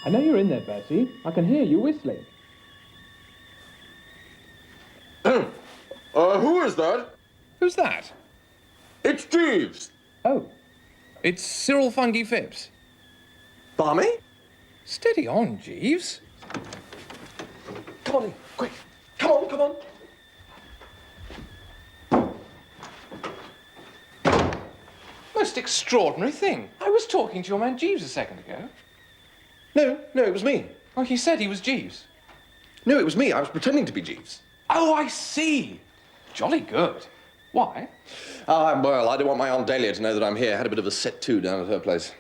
I know you're in there, Bertie. I can hear you whistling. Who is that? Who's that? It's Jeeves. Oh, It's Cyril Funky Phipps. Barmy? Steady on, Jeeves. Come on in, quick. Come on, come on. Most extraordinary thing. I was talking to your man Jeeves a second ago. No, it was me. Oh, he said he was Jeeves. No, it was me. I was pretending to be Jeeves. Oh, I see. Jolly good. Why? Well, I don't want my Aunt Dahlia to know that I'm here. I had a bit of a set to down at her place.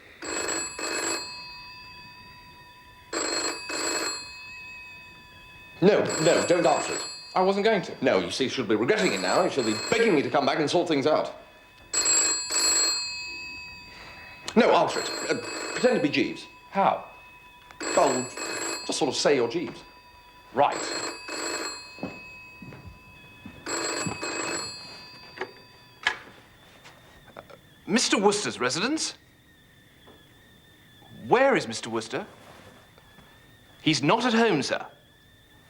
No, don't answer it. I wasn't going to. No, you see, she'll be regretting it now. She'll be begging me to come back and sort things out. No, answer it. Pretend to be Jeeves. How? Oh, just sort of say you're Jeeves. Right. Mr. Wooster's residence? Where is Mr. Wooster? He's not at home, sir.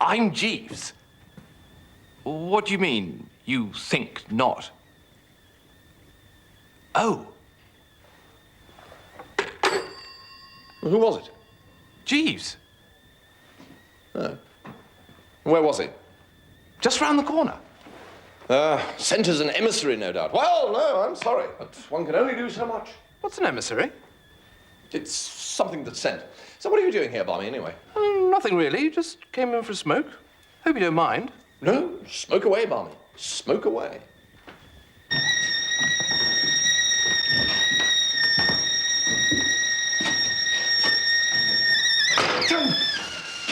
I'm Jeeves. What do you mean, you think not? Oh. Well, who was it? Jeeves. Oh. Where was he? Just round the corner. Sent as an emissary, no doubt. Well, no, I'm sorry, but one can only do so much. What's an emissary? It's something that's sent. So what are you doing here, Barmy, anyway? Nothing really. Just came in for a smoke. Hope you don't mind. No, smoke away, Barmy. Smoke away.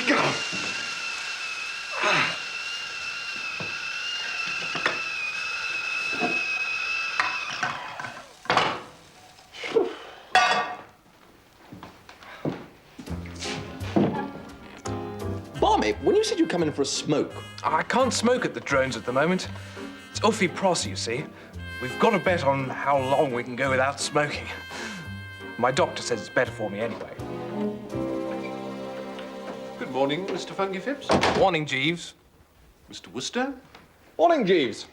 Go. Barmy, when you said you'd come in for a smoke... I can't smoke at the drones at the moment. It's awfully pros, you see. We've got to bet on how long we can go without smoking. My doctor says it's better for me anyway. Good morning, Mr. Funky Phipps. Morning, Jeeves. Mr. Wooster? Morning, Jeeves.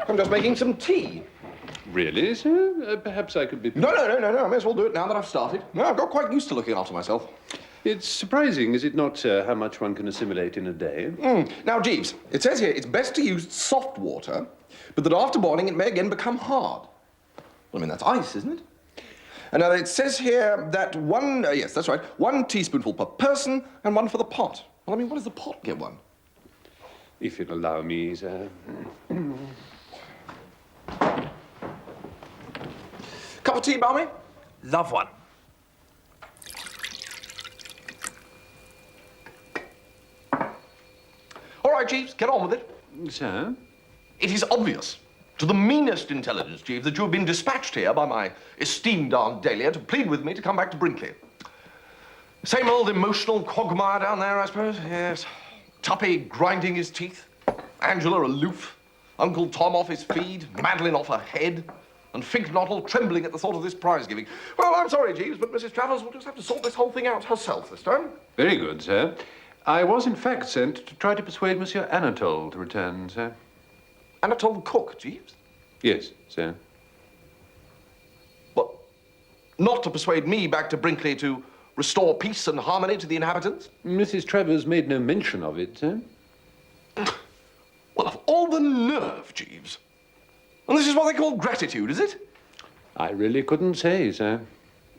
I'm just making some tea. Really, sir? Perhaps I could be... No. I may as well do it now that I've started. No, I've got quite used to looking after myself. It's surprising, is it not, sir, how much one can assimilate in a day? Now, Jeeves, it says here it's best to use soft water, but that after boiling it may again become hard. Well, I mean, that's ice, isn't it? And now it says here that yes, that's right, 1 teaspoonful per person and 1 for the pot. Well, I mean, what does the pot get one? If you'll allow me, sir. Cup of tea, Barmy? Love one. All right, Jeeves, get on with it. Sir? It is obvious to the meanest intelligence, Jeeves, that you have been dispatched here by my esteemed Aunt Dahlia to plead with me to come back to Brinkley. Same old emotional quagmire down there, I suppose. Yes. Tuppy grinding his teeth, Angela aloof, Uncle Tom off his feed, Madeline off her head, and Finknottle trembling at the thought of this prize giving. Well, I'm sorry, Jeeves, but Mrs. Travers will just have to sort this whole thing out herself this time. Very good, sir. I was, in fact, sent to try to persuade Monsieur Anatole to return, sir. Anatole the cook, Jeeves? Yes, sir. What? Not to persuade me back to Brinkley to restore peace and harmony to the inhabitants? Mrs. Travers made no mention of it, sir. Well, of all the nerve, Jeeves. And this is what they call gratitude, is it? I really couldn't say, sir.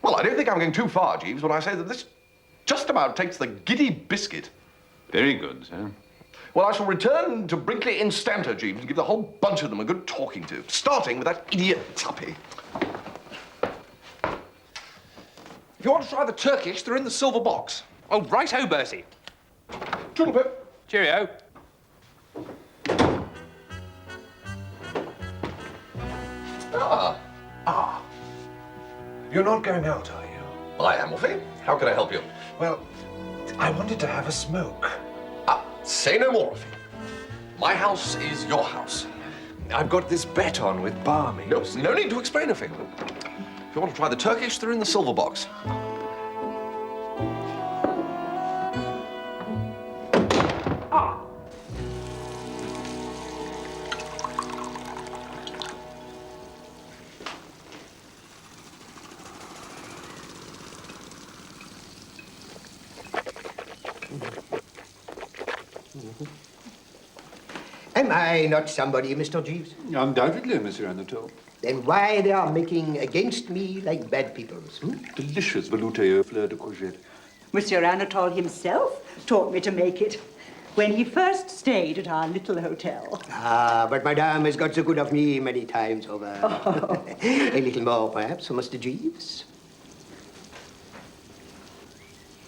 Well, I don't think I'm going too far, Jeeves, when I say that this just about takes the giddy biscuit. Very good, sir. Well, I shall return to Brinkley instanter, Jeeves, and give the whole bunch of them a good talking to, starting with that idiot Tuppy. If you want to try the Turkish, they're in the silver box. Oh, right-ho, Bertie. Toodle-pip. Cheerio. You're not going out, are you? I am, Wolfie. How can I help you? Well, I wanted to have a smoke. Say no more, Wolfie. My house is your house. I've got this bet on with Barmy. No need to explain a thing. If you want to try the Turkish, they're in the silver box. Am I not somebody, Mr. Jeeves? Undoubtedly, Monsieur Anatole. Then why they are making against me like bad peoples? Delicious velouté au fleur de courgette. Monsieur Anatole himself taught me to make it when he first stayed at our little hotel. Ah, but Madame has got so good of me many times over. Oh. A little more, perhaps, for Mr. Jeeves?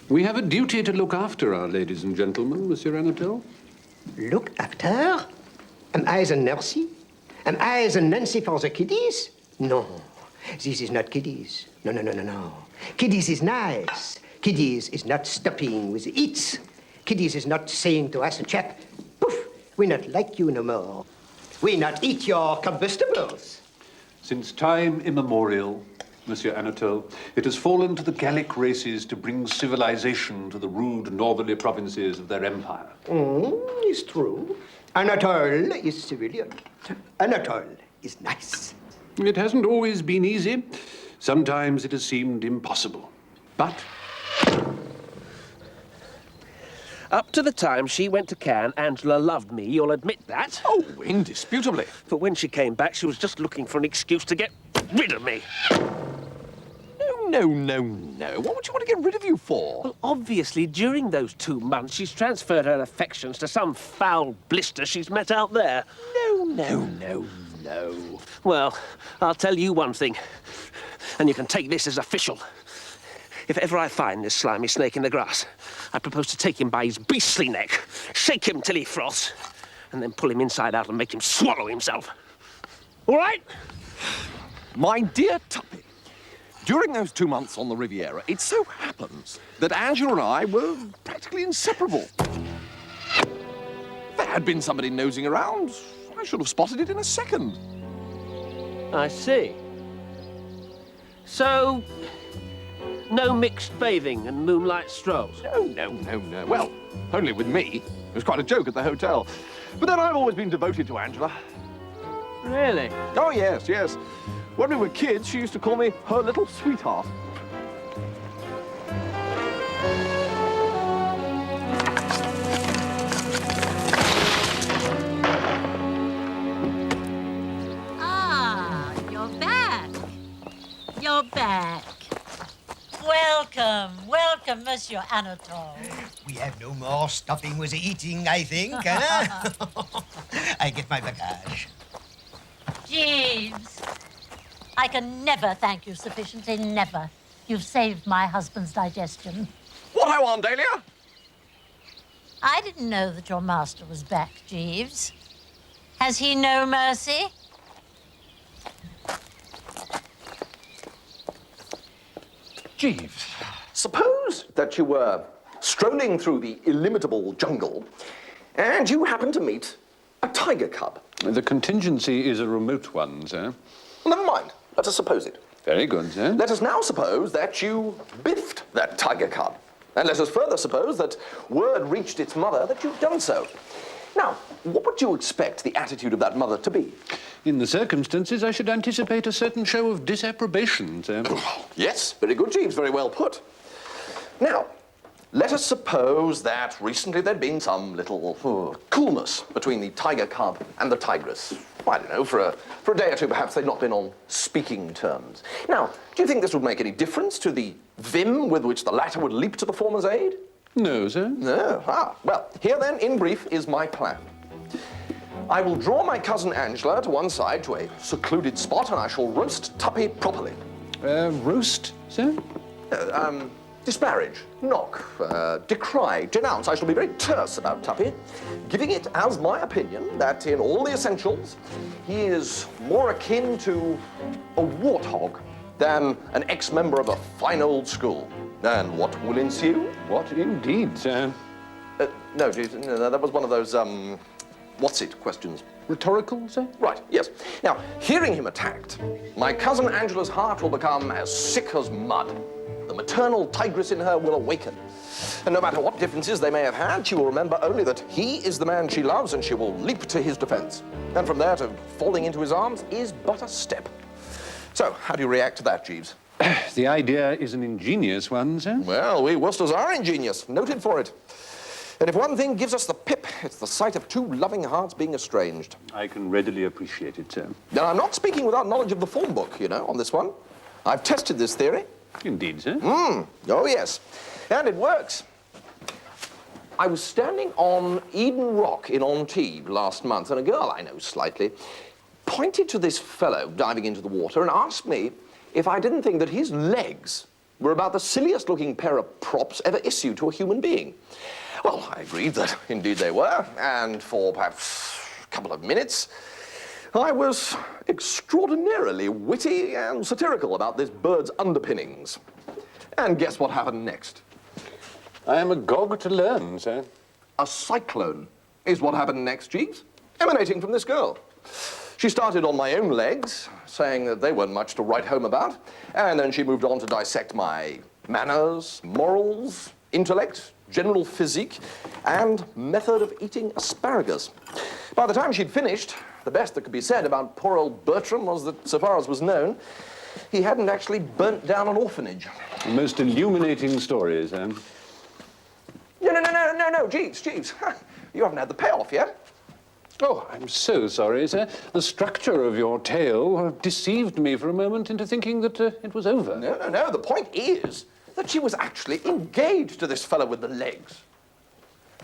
We have a duty to look after our ladies and gentlemen, Monsieur Anatole. Look after? Am I the nursey? Am I the Nancy for the kiddies? No, this is not kiddies. No, no, no, no, no. Kiddies is nice. Kiddies is not stopping with the eats. Kiddies is not saying to us, a chap, poof, we not like you no more. We not eat your combustibles. Since time immemorial, Monsieur Anatole, it has fallen to the Gallic races to bring civilization to the rude northerly provinces of their empire. It's true. Anatole is civilian. Anatole is nice. It hasn't always been easy. Sometimes it has seemed impossible. But Up to the time she went to Cannes, Angela loved me, you'll admit that. Oh, indisputably. But when she came back, she was just looking for an excuse to get rid of me. No, no, no. What would you want to get rid of you for? Well, obviously, during those 2 months, she's transferred her affections to some foul blister she's met out there. No. Well, I'll tell you one thing, and you can take this as official. If ever I find this slimy snake in the grass, I propose to take him by his beastly neck, shake him till he froths, and then pull him inside out and make him swallow himself. All right? My dear Tuppy, during those 2 months on the Riviera, it so happens that Angela and I were practically inseparable. If there had been somebody nosing around, I should have spotted it in a second. I see. So, no mixed bathing and moonlight strolls? No. Well, only with me. It was quite a joke at the hotel. But then I've always been devoted to Angela. Really? Oh, yes. When we were kids, she used to call me her little sweetheart. Ah, you're back. You're back. Welcome, Monsieur Anatole. We have no more stopping with the eating, I think, huh? I get my bagage. Jeeves, I can never thank you sufficiently, never. You've saved my husband's digestion. What I want, Dahlia? I didn't know that your master was back, Jeeves. Has he no mercy? Jeeves, suppose that you were strolling through the illimitable jungle and you happened to meet a tiger cub. the contingency is a remote one, sir. Well, never mind. Let us suppose it. Very good, sir. Let us now suppose that you biffed that tiger cub. And let us further suppose that word reached its mother that you've done so. Now, what would you expect the attitude of that mother to be? In the circumstances, I should anticipate a certain show of disapprobation, sir. Yes, very good, Jeeves. Very well put. Now, let us suppose that recently there'd been some little coolness between the tiger cub and the tigress. I don't know, for a day or two, perhaps they'd not been on speaking terms. Now, do you think this would make any difference to the vim with which the latter would leap to the former's aid? No, sir. No. Ah, well, here then, in brief, is my plan. I will draw my cousin Angela to one side to a secluded spot, and I shall roast Tuppy properly. Roast, sir? Disparage, knock, decry, denounce. I shall be very terse about Tuppy, giving it as my opinion that in all the essentials, he is more akin to a warthog than an ex-member of a fine old school. And what will ensue? What indeed, sir? No, that was one of those, what's-it questions. Rhetorical, sir? Right, yes. Now, hearing him attacked, my cousin Angela's heart will become as sick as mud. The maternal tigress in her will awaken. And no matter what differences they may have had, she will remember only that he is the man she loves, and she will leap to his defense. And from there to falling into his arms is but a step. So, how do you react to that, Jeeves? The idea is an ingenious one, sir. Well, we Woosters are ingenious, noted for it. And if one thing gives us the pip, it's the sight of two loving hearts being estranged. I can readily appreciate it, sir. Now, I'm not speaking without knowledge of the form book, you know, on this one. I've tested this theory. Indeed, sir. Oh, yes. And it works. I was standing on Eden Rock in Antibes last month, and a girl I know slightly pointed to this fellow diving into the water and asked me if I didn't think that his legs were about the silliest looking pair of props ever issued to a human being. Well, I agreed that indeed they were, and for perhaps a couple of minutes, I was extraordinarily witty and satirical about this bird's underpinnings. And guess what happened next? I am agog to learn, sir. A cyclone is what happened next, Jeeves, emanating from this girl. She started on my own legs, saying that they weren't much to write home about, and then she moved on to dissect my manners, morals, intellect, general physique, and method of eating asparagus. By the time she'd finished, the best that could be said about poor old Bertram was that, so far as was known, he hadn't actually burnt down an orphanage. The most illuminating stories, eh? No, Jeeves. You haven't had the payoff yet. Oh, I'm so sorry, sir. The structure of your tale deceived me for a moment into thinking that it was over. No. The point is that she was actually engaged to this fellow with the legs.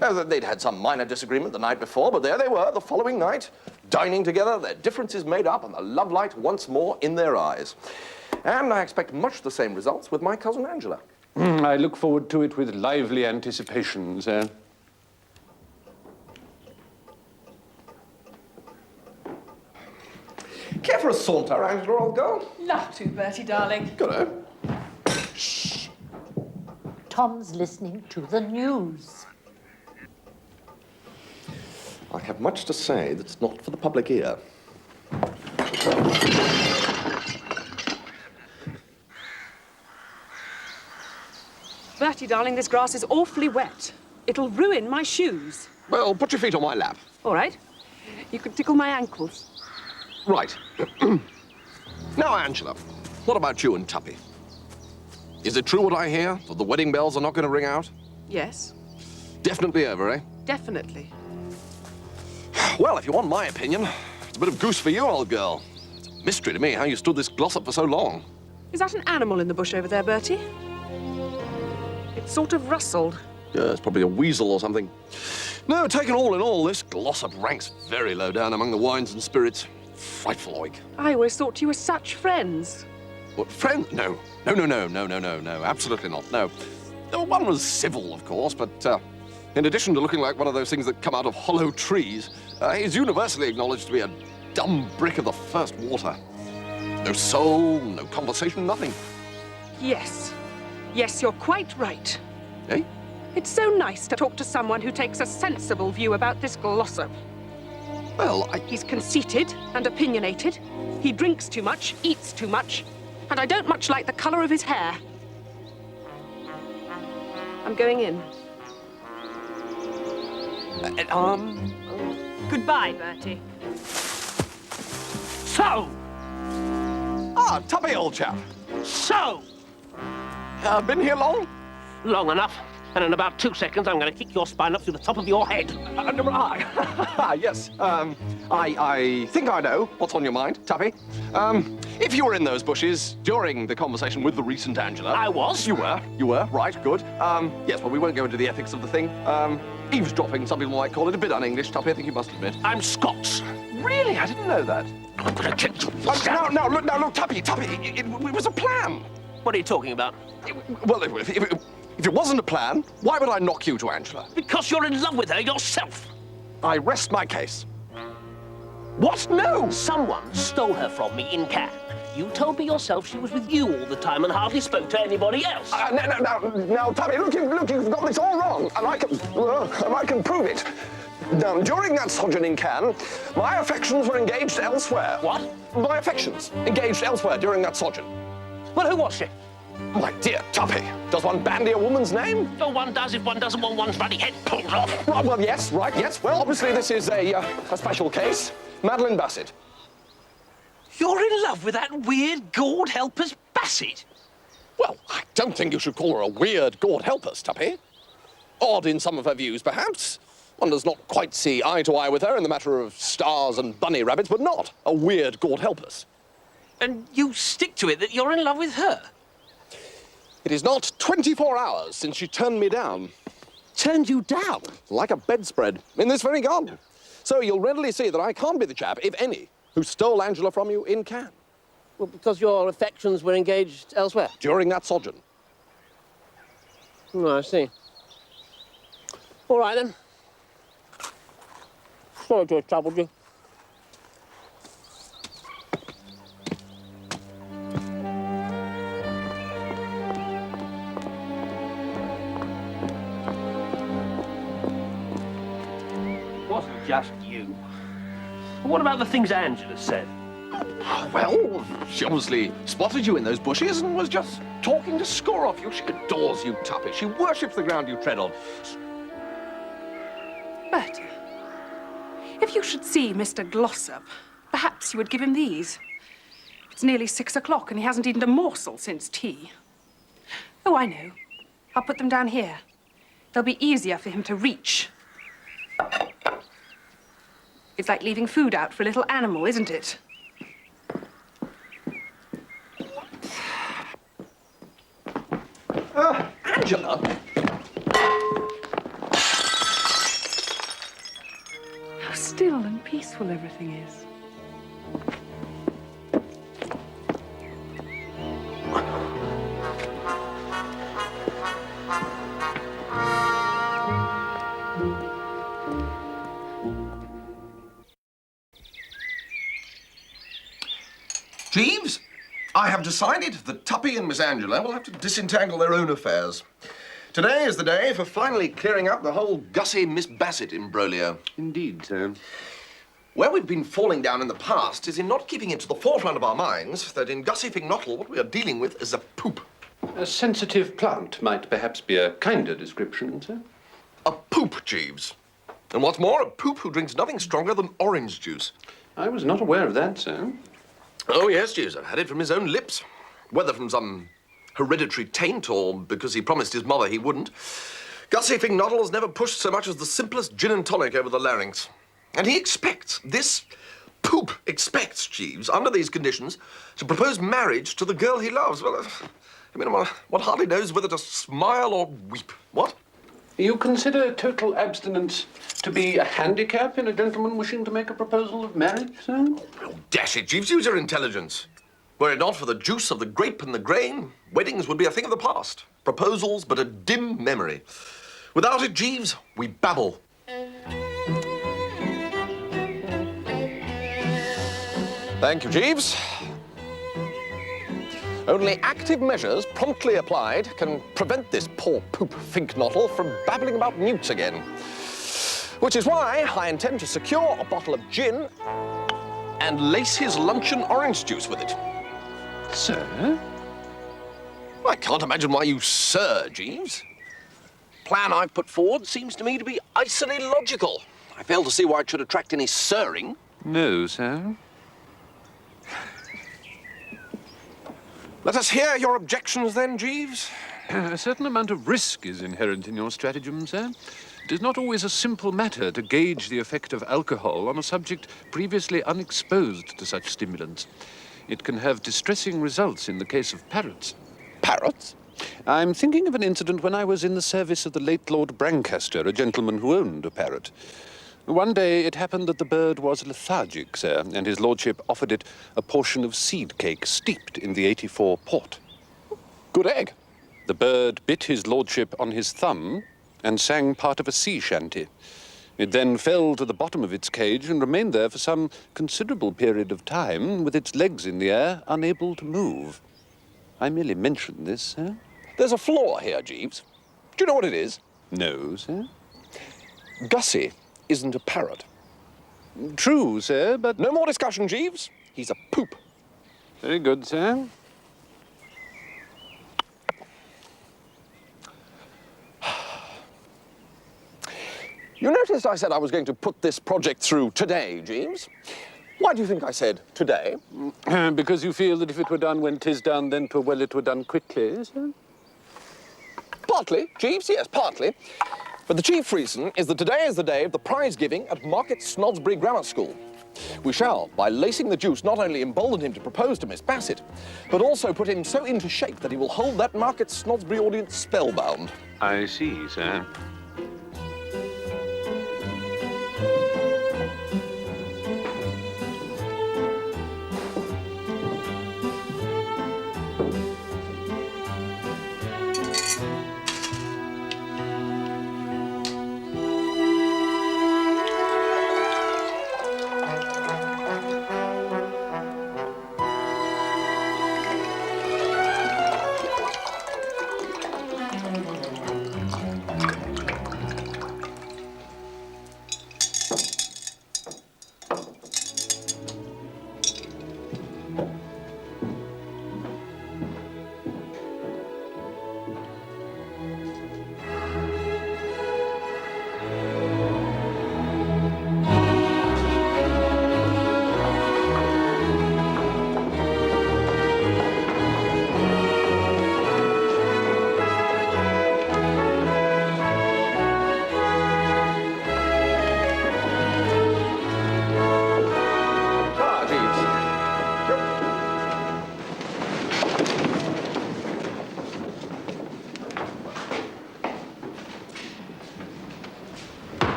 They'd had some minor disagreement the night before, but there they were the following night, dining together, their differences made up, and the love light once more in their eyes. And I expect much the same results with my cousin Angela. I look forward to it with lively anticipation, sir. Care for a saunter, Angela, old girl? Love to, Bertie, darling. Good, eh? Shh. Tom's listening to the news. I have much to say that's not for the public ear. Bertie, darling, this grass is awfully wet. It'll ruin my shoes. Well, put your feet on my lap. All right. You can tickle my ankles. Right. Now, Angela, what about you and Tuppy? Is it true what I hear, that the wedding bells are not going to ring out? Yes, Definitely over, eh? definitely. Well, if you want my opinion, it's a bit of goose for you, old girl. It's a mystery to me how you stood this gloss-up for so long. Is that an animal in the bush over there, Bertie? It sort of rustled. Yeah, it's probably a weasel or something. No, taken all in all, this gloss-up ranks very low down among the wines and spirits. Frightful oik. I always thought you were such friends. What, friend? No, absolutely not, no. One was civil, of course, but in addition to looking like one of those things that come out of hollow trees, he's universally acknowledged to be a dumb brick of the first water. No soul, no conversation, nothing. Yes, you're quite right. Eh? It's so nice to talk to someone who takes a sensible view about this gloss-up. Well, He's conceited and opinionated. He drinks too much, eats too much, and I don't much like the colour of his hair. I'm going in. Goodbye, Bertie. So! Ah, Tuppy, old chap. So! Been here long? Long enough. And in about 2 seconds, I'm going to kick your spine up through the top of your head. Yes. I think I know what's on your mind, Tuppy. If you were in those bushes during the conversation with the recent Angela... I was. You were, right, good. Yes, well, we won't go into the ethics of the thing. Eavesdropping, some people might call it, a bit un-English, Tuppy, I think you must admit. I'm Scots. Really? I didn't know that. I'm going to kick you. Look, Tuppy, it was a plan. What are you talking about? Well, if it wasn't a plan, why would I knock you to Angela? Because you're in love with her yourself. I rest my case. What? No! Someone stole her from me in Cannes. You told me yourself she was with you all the time and hardly spoke to anybody else. Now, Tuppy, look, you've got this all wrong, and I can prove it. During that sojourn in Cannes, my affections were engaged elsewhere. What? My affections engaged elsewhere during that sojourn. Well, who was she? My dear Tuppy, does one bandy a woman's name? Oh, one does if one doesn't want one's bloody head pulled off. Right, well, yes. Well, obviously this is a special case. Madeline Bassett. You're in love with that weird gourd helper's Bassett? Well, I don't think you should call her a weird gourd helper, Tuppy. Odd in some of her views, perhaps. One does not quite see eye to eye with her in the matter of stars and bunny rabbits, but not a weird, God help us. And you stick to it that you're in love with her? It is not 24 hours since she turned me down. Turned you down? Like a bedspread, in this very garden. So you'll readily see that I can't be the chap, if any, who stole Angela from you in Cannes. Well, because your affections were engaged elsewhere? During that sojourn. Oh, I see. All right, then. Sorry to have troubled you. Wasn't just you. What about the things Angela said? Well, she obviously spotted you in those bushes and was just talking to score off you. She adores you, Tuppy. She worships the ground you tread on. Bertie, if you should see Mr. Glossop, perhaps you would give him these. It's nearly 6 o'clock and he hasn't eaten a morsel since tea. Oh, I know. I'll put them down here. They'll be easier for him to reach. It's like leaving food out for a little animal, isn't it? Angela? How still and peaceful everything is. Jeeves, I have decided that Tuppy and Miss Angela will have to disentangle their own affairs. Today is the day for finally clearing up the whole Gussie-Miss Bassett imbroglio. Indeed, sir. Where we've been falling down in the past is in not keeping it to the forefront of our minds that in Gussie Fignottle what we are dealing with is a poop. A sensitive plant might perhaps be a kinder description, sir. A poop, Jeeves. And what's more, a poop who drinks nothing stronger than orange juice. I was not aware of that, sir. Oh, yes, Jeeves, I've had it from his own lips. Whether from some hereditary taint or because he promised his mother he wouldn't, Gussie Fignottle has never pushed so much as the simplest gin and tonic over the larynx. And he expects, this poop expects, Jeeves, under these conditions, to propose marriage to the girl he loves. Well, I mean, one hardly knows whether to smile or weep. What? You consider total abstinence to be a handicap in a gentleman wishing to make a proposal of marriage, sir? Oh, dash it, Jeeves, use your intelligence. Were it not for the juice of the grape and the grain, weddings would be a thing of the past. Proposals but a dim memory. Without it, Jeeves, we babble. Thank you, Jeeves. Only active measures promptly applied can prevent this poor poop Fignottle from babbling about newts again. Which is why I intend to secure a bottle of gin and lace his luncheon orange juice with it. Sir? I can't imagine why you sir, Jeeves. Plan I've put forward seems to me to be icily logical. I fail to see why it should attract any sirring. No, sir. Let us hear your objections then, Jeeves. A certain amount of risk is inherent in your stratagem, sir. It is not always a simple matter to gauge the effect of alcohol on a subject previously unexposed to such stimulants. It can have distressing results in the case of parrots. Parrots? I'm thinking of an incident when I was in the service of the late Lord Brancaster, a gentleman who owned a parrot. One day it happened that the bird was lethargic, sir, and his lordship offered it a portion of seed cake steeped in the 84 port. Good egg. The bird bit his lordship on his thumb and sang part of a sea shanty. It then fell to the bottom of its cage and remained there for some considerable period of time, with its legs in the air, unable to move. I merely mention this, sir. There's a flaw here, Jeeves. Do you know what it is? No, sir. Gussie isn't a parrot. True, sir, but... No more discussion, Jeeves. He's a poop. Very good, sir. You noticed I said I was going to put this project through today, Jeeves? Why do you think I said today? Because you feel that if it were done when 'tis done, then 'twere well it were done quickly, sir? Partly, Jeeves, yes, partly. But the chief reason is that today is the day of the prize giving at Market Snodsbury Grammar School. We shall, by lacing the juice, not only embolden him to propose to Miss Bassett, but also put him so into shape that he will hold that Market Snodsbury audience spellbound. I see, sir.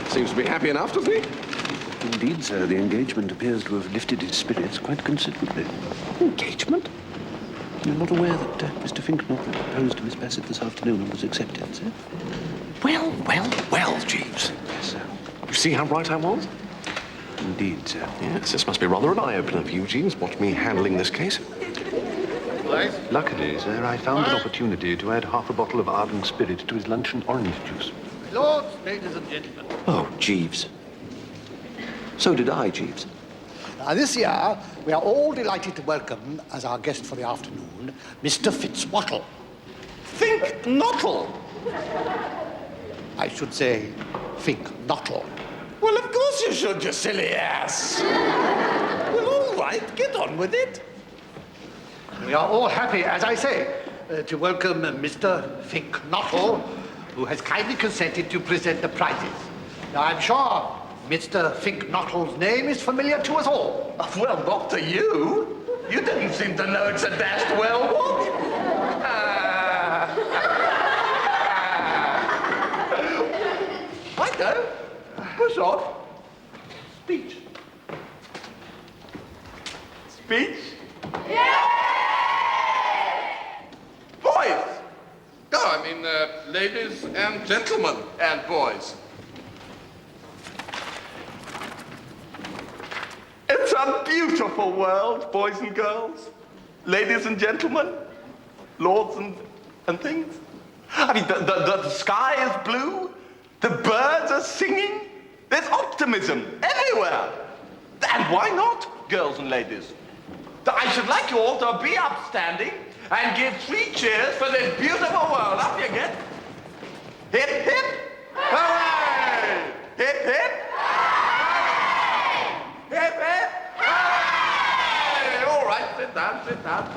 Seems to be happy enough, doesn't he? Indeed, sir, the engagement appears to have lifted his spirits quite considerably. Engagement? You're not aware that Mr. Finknock proposed to Miss Bassett this afternoon and was accepted, sir? Well, Jeeves. Yes, sir. You see how right I was? Indeed, sir. Yes, this must be rather an eye-opener for you, Jeeves. Watch me handling this case. Luckily, sir, I found an opportunity to add half a bottle of ardent spirit to his luncheon orange juice. Lords, ladies and gentlemen. Oh, Jeeves. So did I, Jeeves. This year, we are all delighted to welcome, as our guest for the afternoon, Mr. Fitzwattle. Finknottle? I should say, Finknottle. Well, of course you should, you silly ass. Well, all right, get on with it. We are all happy, as I say, to welcome Mr. Finknottle, who has kindly consented to present the prizes. Now, I'm sure Mr. Finknottle's name is familiar to us all. Well, not to you. You didn't seem to know it so dashed well, what? I go. Push on. Speech. Speech? Boys! No, I mean, ladies and gentlemen and boys. It's a beautiful world, boys and girls, ladies and gentlemen, lords and things. I mean, the sky is blue, the birds are singing, there's optimism everywhere. And why not, girls and ladies? I should like you all to be upstanding and give 3 cheers for this beautiful world. Up you get. Hip, hip, hooray! Hip, hip. Hip, hip! Hooray! All right, sit down, sit down.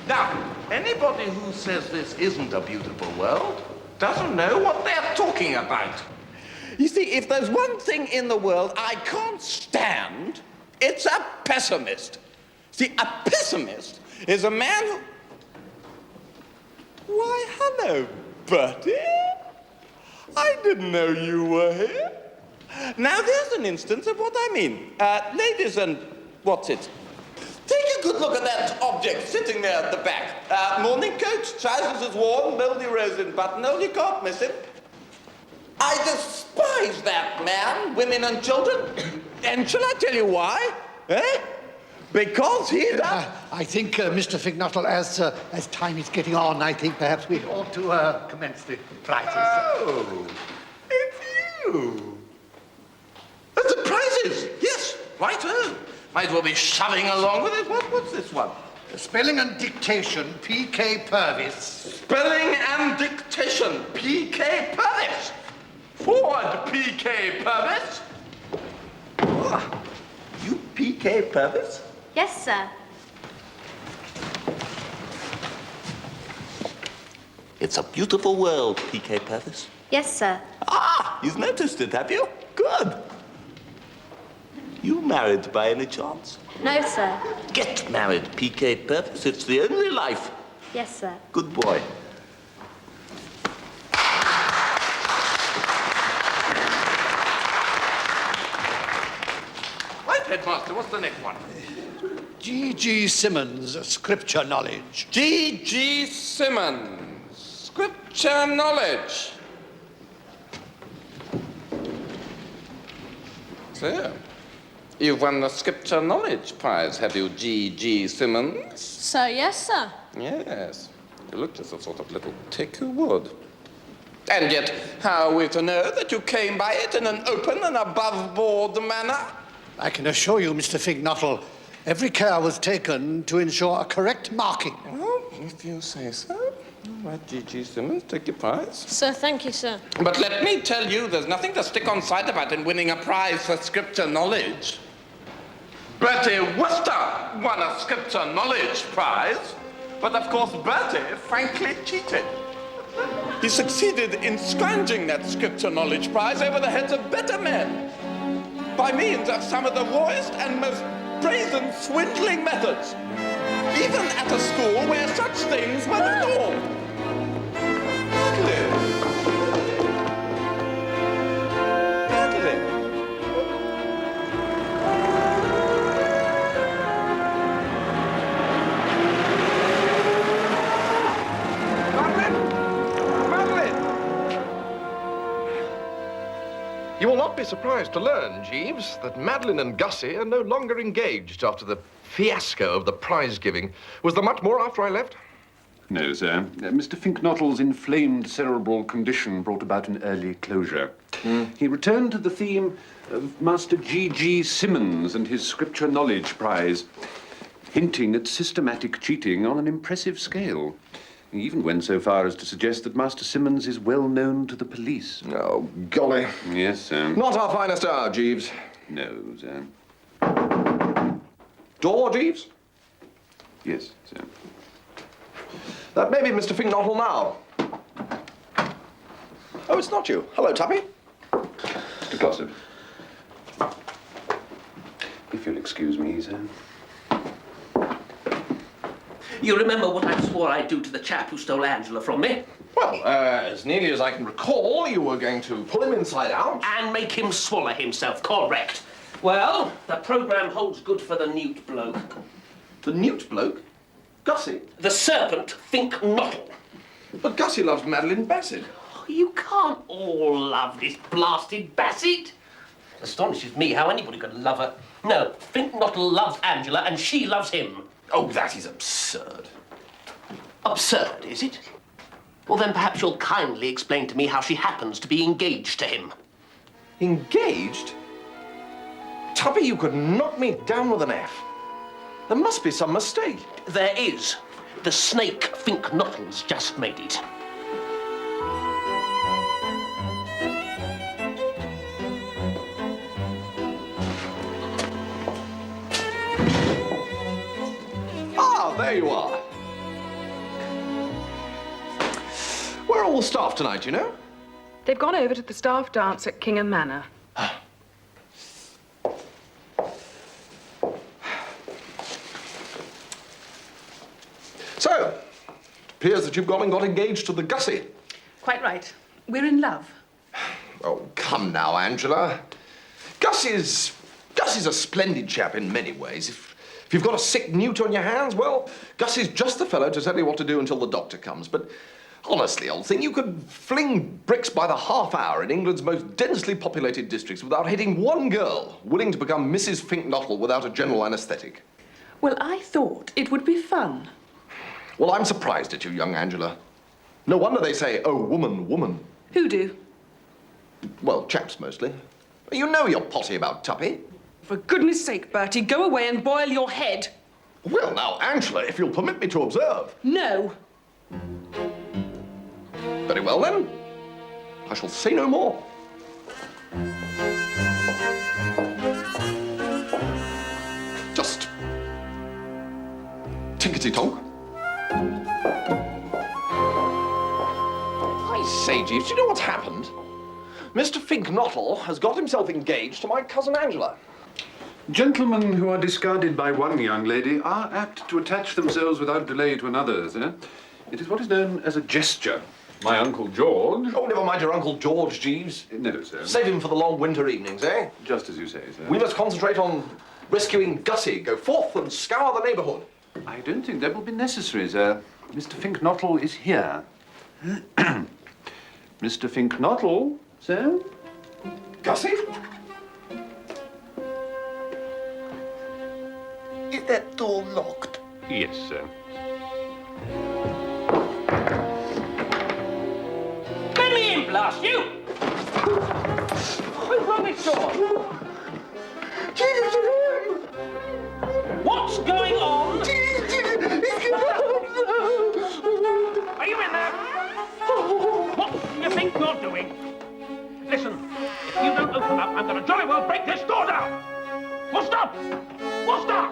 Now, anybody who says this isn't a beautiful world doesn't know what they're talking about. You see, if there's one thing in the world I can't stand, it's a pessimist. See, a pessimist is a man who... Why, hello, Bertie. I didn't know you were here. Now, there's an instance of what I mean. Ladies and... what's it? Take a good look at that object sitting there at the back. Morning coat, trousers is worn, moldy rosin buttonhole, you can't miss him. I despise that man, women and children. And shall I tell you why? Eh? Because he's a... I think, Mr. Finknottle, as time is getting on, I think perhaps we ought to commence the prizes. Oh, it's you. That's the prizes. Yes, righto. Might as well be shoving along with it. What's this one? Spelling and dictation, P.K. Purvis. Spelling and dictation, P.K. Purvis. Forward, P.K. Purvis. PK Purvis? Yes, sir. It's a beautiful world, PK Purvis. Yes, sir. Ah, you've noticed it, have you? Good. You married by any chance? No, sir. Get married, PK Purvis. It's the only life. Yes, sir. Good boy. Right, Headmaster, what's the next one? G.G. Simmons, scripture knowledge. G.G. Simmons, scripture knowledge. So, you've won the scripture knowledge prize, have you, G.G. Simmons? So, yes, sir. Yes. You look just the sort of little tick who would. And yet, how are we to know that you came by it in an open and above-board manner? I can assure you, Mr. Fignottle, every care was taken to ensure a correct marking. Well, if you say so. All right, G.G. Simmons, take your prize. Sir, thank you, sir. But let me tell you, there's nothing to stick on side about in winning a prize for scripture knowledge. Bertie Wooster won a scripture knowledge prize, but of course Bertie frankly cheated. He succeeded in scrounging that scripture knowledge prize over the heads of better men by means of some of the rawest and most brazen swindling methods, even at a school where such things were the norm. You will not be surprised to learn, Jeeves, that Madeline and Gussie are no longer engaged after the fiasco of the prize giving. Was there much more after I left? No, sir. Mr. Finknottle's inflamed cerebral condition brought about an early closure. He returned to the theme of Master G.G. Simmons and his Scripture Knowledge Prize, hinting at systematic cheating on an impressive scale. He even went so far as to suggest that Master Simmons is well known to the police. Oh, golly. Yes, sir. Not our finest hour, Jeeves. No, sir. Door, Jeeves? Yes, sir. That may be Mr. Finknottle now. Oh, it's not you. Hello, Tuppy. Mr. Glossop. If you'll excuse me, sir. You remember what I swore I'd do to the chap who stole Angela from me? Well, as nearly as I can recall, you were going to pull him inside out. And make him swallow himself, correct. Well, the programme holds good for the newt bloke. The newt bloke? Gussie? The serpent Finknottle. But Gussie loves Madeline Bassett. You can't all love this blasted Bassett. It astonishes me how anybody could love her. No, Finknottle loves Angela and she loves him. Oh, that is absurd. Absurd, is it? Well, then perhaps you'll kindly explain to me how she happens to be engaged to him. Engaged? Tuppy, you could knock me down with an F. There must be some mistake. There is. The snake Finknottle's just made it. Ah, there you are. Where are all the staff tonight, you know? They've gone over to the staff dance at Kingham Manor. So, it appears that you've gone and got engaged to the Gussie. Quite right. We're in love. Oh, come now, Angela. Gussie's a splendid chap in many ways. If you've got a sick newt on your hands, well, Gussie's just the fellow to tell you what to do until the doctor comes. But honestly, old thing, you could fling bricks by the half hour in England's most densely populated districts without hitting one girl willing to become Mrs. Finknottle without a general anaesthetic. Well, I thought it would be fun. Well, I'm surprised at you, young Angela. No wonder they say, oh, woman, woman. Who do? Well, chaps mostly. You know you're potty about Tuppy. For goodness sake, Bertie, go away and boil your head. Well, now, Angela, if you'll permit me to observe. No. Very well, then. I shall say no more. Tickety-tonk. I say, Jeeves, do you know what's happened? Mr. Finknottle has got himself engaged to my cousin Angela. Gentlemen who are discarded by one young lady are apt to attach themselves without delay to another, sir. It is what is known as a gesture. My Uncle George... Oh, never mind your Uncle George, Jeeves. No, sir. Save him for the long winter evenings, eh? Just as you say, sir. We must concentrate on rescuing Gussie. Go forth and scour the neighbourhood. I don't think that will be necessary, sir. Mr. Finknottle is here. Mr. Finknottle, sir? Gussie? Is that door locked? Yes, sir. Let me in, blast you! Who's on this door? What's going on? Are you in there? What do you think you're doing? Listen, if you don't open up, I'm going to jolly well break this door down! Wooster! Wooster!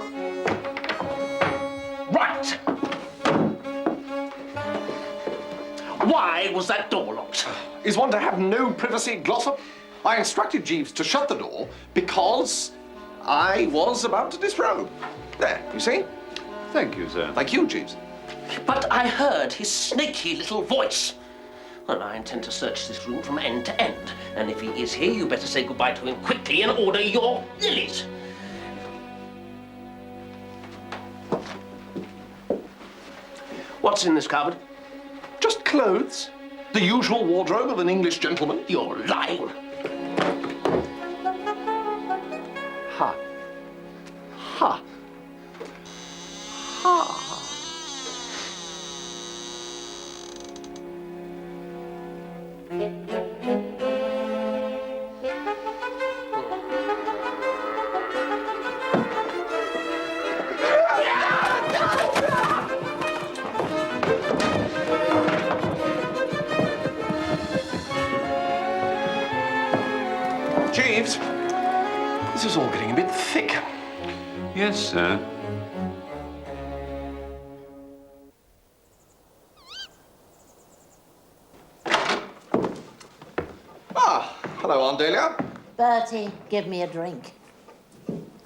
Right! Why was that door locked? Is one to have no privacy, Glossop? I instructed Jeeves to shut the door because I was about to disrobe. There, you see? Thank you, sir. Thank you, Jeeves. But I heard his snaky little voice. Well, I intend to search this room from end to end. And if he is here, you better say goodbye to him quickly and order your lilies. What's in this cupboard? Just clothes. The usual wardrobe of an English gentleman. You're lying. Ha. Ha. Ha. Jeeves, this is all getting a bit thick. Yes, sir. Ah, hello, Aunt Dahlia. Bertie, give me a drink.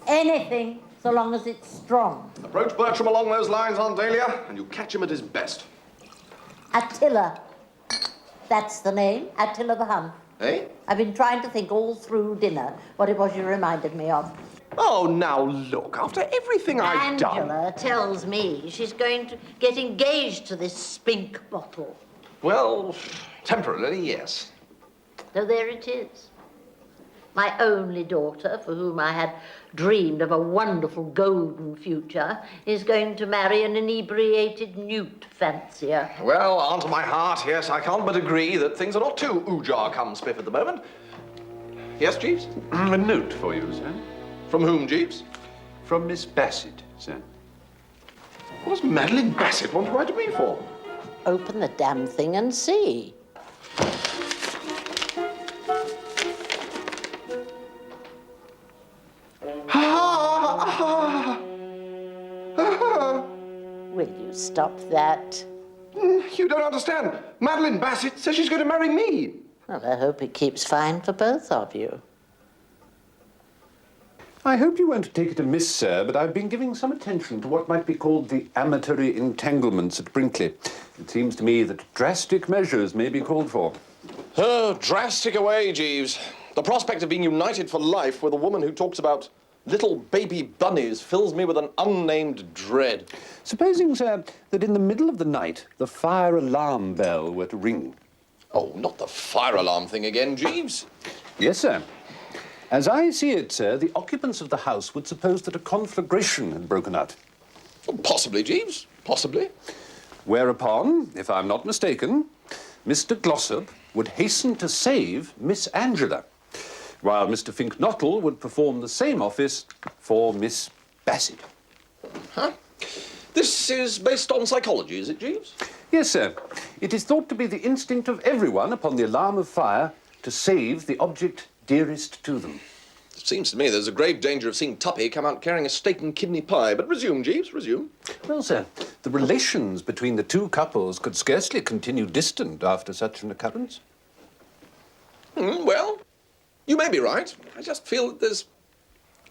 Anything, so long as it's strong. Approach Bertram along those lines, Aunt Dahlia, and you catch him at his best. Attila. That's the name, Attila the Hun. Eh? I've been trying to think all through dinner what it was you reminded me of. Oh, now look, after everything I've done... Angela tells me she's going to get engaged to this spink bottle. Well, temporarily, yes. So there it is. My only daughter, for whom I had dreamed of a wonderful golden future, is going to marry an inebriated newt fancier. Well, Aunt of my heart, yes, I can't but agree that things are not too oojar come spiff at the moment. Yes, Jeeves? A note for you, sir. From whom, Jeeves? From Miss Bassett, sir. What does Madeline Bassett want to write to me for? Open the damn thing and see. Will you stop that? You don't understand. Madeline Bassett says she's going to marry me. Well, I hope it keeps fine for both of you. I hope you won't take it amiss, sir, but I've been giving some attention to what might be called the amatory entanglements at Brinkley. It seems to me that drastic measures may be called for. Oh, drastic away, Jeeves. The prospect of being united for life with a woman who talks about little baby bunnies fills me with an unnamed dread. Supposing, sir, that in the middle of the night the fire alarm bell were to ring. Oh, not the fire alarm thing again, Jeeves. Yes, sir. As I see it, sir, the occupants of the house would suppose that a conflagration had broken out. Oh, possibly, Jeeves, possibly. Whereupon, if I'm not mistaken, Mr. Glossop would hasten to save Miss Angela, while Mr. Finknottle would perform the same office for Miss Bassett. Huh? This is based on psychology, is it, Jeeves? Yes, sir. It is thought to be the instinct of everyone upon the alarm of fire to save the object dearest to them. Seems to me there's a grave danger of seeing Tuppy come out carrying a steak and kidney pie. But resume, Jeeves, resume. Well, sir, the relations between the two couples could scarcely continue distant after such an occurrence. Well, you may be right. I just feel that there's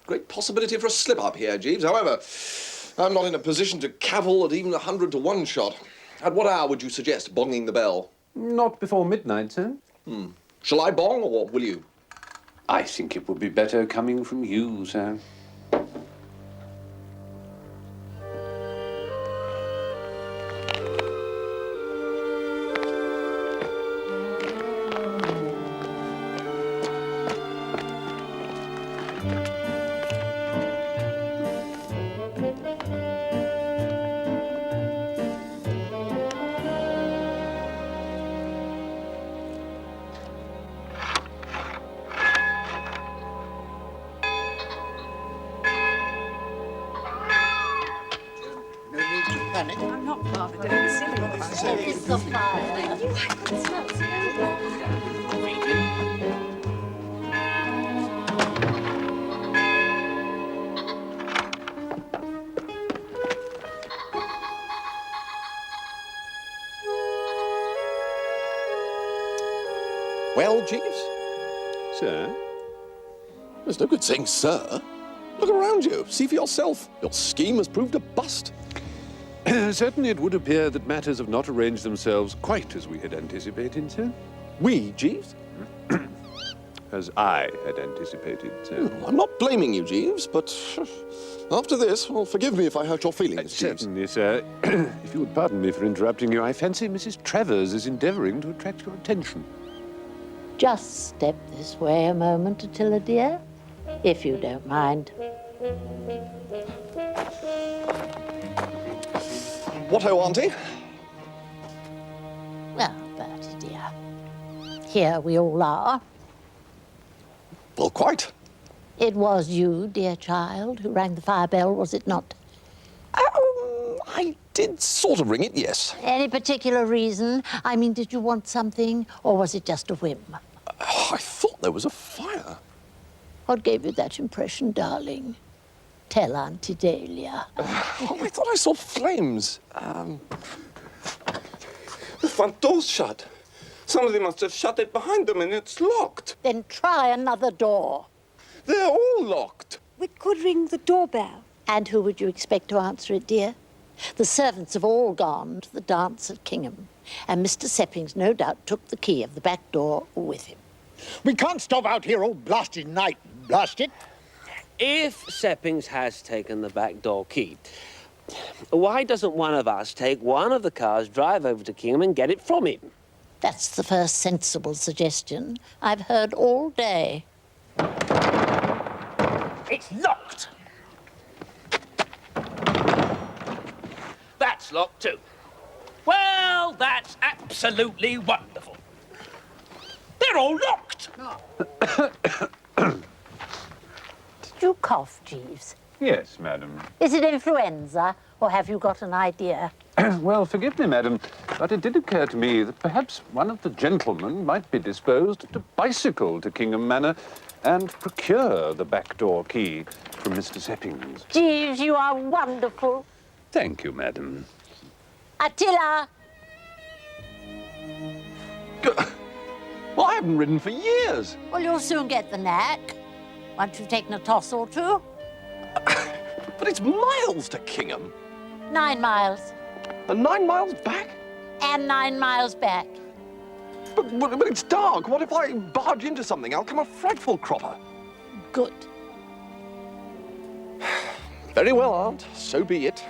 great possibility for a slip-up here, Jeeves. However, I'm not in a position to cavil at even 100 to 1 shot. At what hour would you suggest bonging the bell? Not before midnight, sir. Shall I bong, or will you? I think it would be better coming from you, sir. I'm not bothered. It's silly. It's the fire. Well, Jeeves? Sir? There's no good saying sir. Look around you. See for yourself. Your scheme has proved a bust. Certainly it would appear that matters have not arranged themselves quite as we had anticipated, sir. We, Jeeves? As I had anticipated, sir. I'm not blaming you, Jeeves, but after this, well, forgive me if I hurt your feelings, Jeeves. Certainly, sir. If you would pardon me for interrupting you, I fancy Mrs. Travers is endeavouring to attract your attention. Just step this way a moment, Attila, dear, if you don't mind. What-ho, Auntie? Well, Bertie, dear, here we all are. Well, quite. It was you, dear child, who rang the fire bell, was it not? I did sort of ring it, yes. Any particular reason? I mean, did you want something, or was it just a whim? I thought there was a fire. What gave you that impression, darling? Tell Auntie Dahlia. I thought I saw flames. The front door's shut. Somebody must have shut it behind them and it's locked. Then try another door. They're all locked. We could ring the doorbell. And who would you expect to answer it, dear? The servants have all gone to the dance at Kingham, and Mr. Seppings no doubt took the key of the back door with him. We can't stop out here all blasted night, blast it. If Seppings has taken the back door key, why doesn't one of us take one of the cars, drive over to Kingham and get it from him? That's the first sensible suggestion I've heard all day. It's locked. That's locked too. Well, that's absolutely wonderful. They're all locked. Did you cough, Jeeves? Yes, madam. Is it influenza, or have you got an idea? Well, forgive me, madam, but it did occur to me that perhaps one of the gentlemen might be disposed to bicycle to Kingham Manor and procure the back door key from Mr. Seppings. Jeeves, you are wonderful. Thank you, madam. Attila! Well, I haven't ridden for years. Well, you'll soon get the knack, once you've taken a toss or two. But it's miles to Kingham. 9 miles. And 9 miles back? And 9 miles back. But it's dark. What if I barge into something? I'll come a frightful cropper. Good. Very well, Aunt. So be it.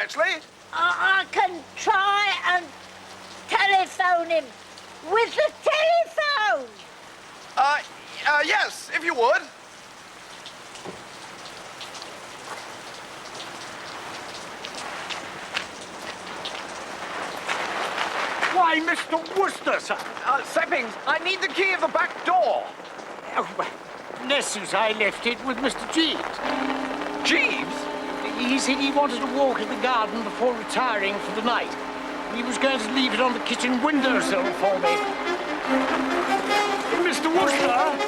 actually. I can try and telephone him with the telephone. Yes, if you would. Why, Mr. Wooster, sir. Seppings, I need the key of the back door. Oh, well, Nessie's I left it with Mr. Jeeves. Jeeves? He said he wanted to walk in the garden before retiring for the night. He was going to leave it on the kitchen windowsill for me. Mr. Wooster?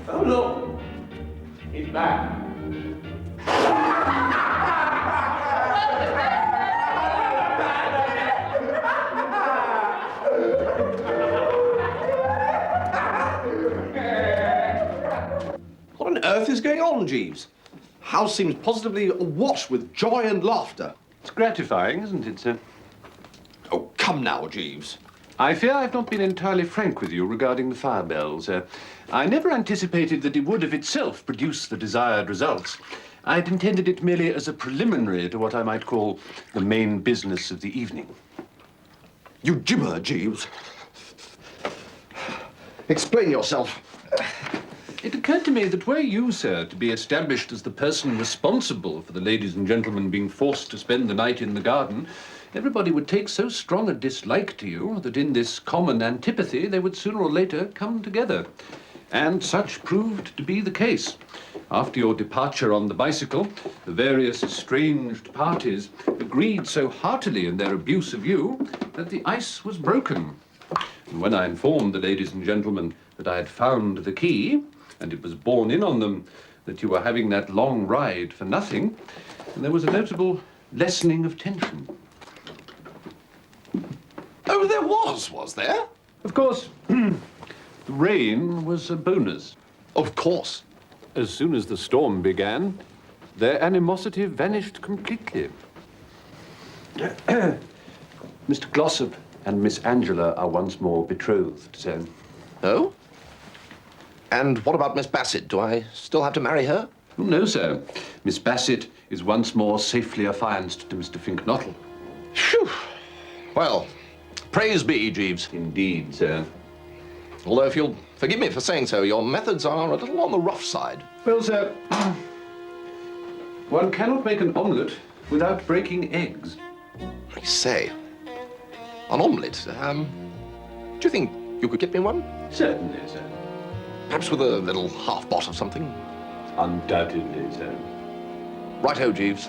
Oh, look. He's back. What on earth is going on, Jeeves? House seems positively awash with joy and laughter. It's gratifying, isn't it, sir? Oh, come now, Jeeves. I fear I've not been entirely frank with you regarding the fire bells. I never anticipated that it would of itself produce the desired results. I'd intended it merely as a preliminary to what I might call the main business of the evening. You gibber, Jeeves. Explain yourself. It occurred to me that were you, sir, to be established as the person responsible for the ladies and gentlemen being forced to spend the night in the garden, everybody would take so strong a dislike to you that in this common antipathy they would sooner or later come together. And such proved to be the case. After your departure on the bicycle, the various estranged parties agreed so heartily in their abuse of you that the ice was broken. And when I informed the ladies and gentlemen that I had found the key, and it was borne in on them that you were having that long ride for nothing, and there was a notable lessening of tension. Oh, there was there? Of course, the rain was a bonus. Of course. As soon as the storm began, their animosity vanished completely. Mr. Glossop and Miss Angela are once more betrothed, sir. Oh? And what about Miss Bassett? Do I still have to marry her? Oh, no, sir. Miss Bassett is once more safely affianced to Mr. Finknottle. Phew. Well, praise be, Jeeves. Indeed, sir. Although, if you'll forgive me for saying so, your methods are a little on the rough side. Well, sir, one cannot make an omelette without breaking eggs. I say, an omelette, do you think you could get me one? Certainly, sir. Perhaps with a little half-bot or something? Undoubtedly, sir. Righto, Jeeves.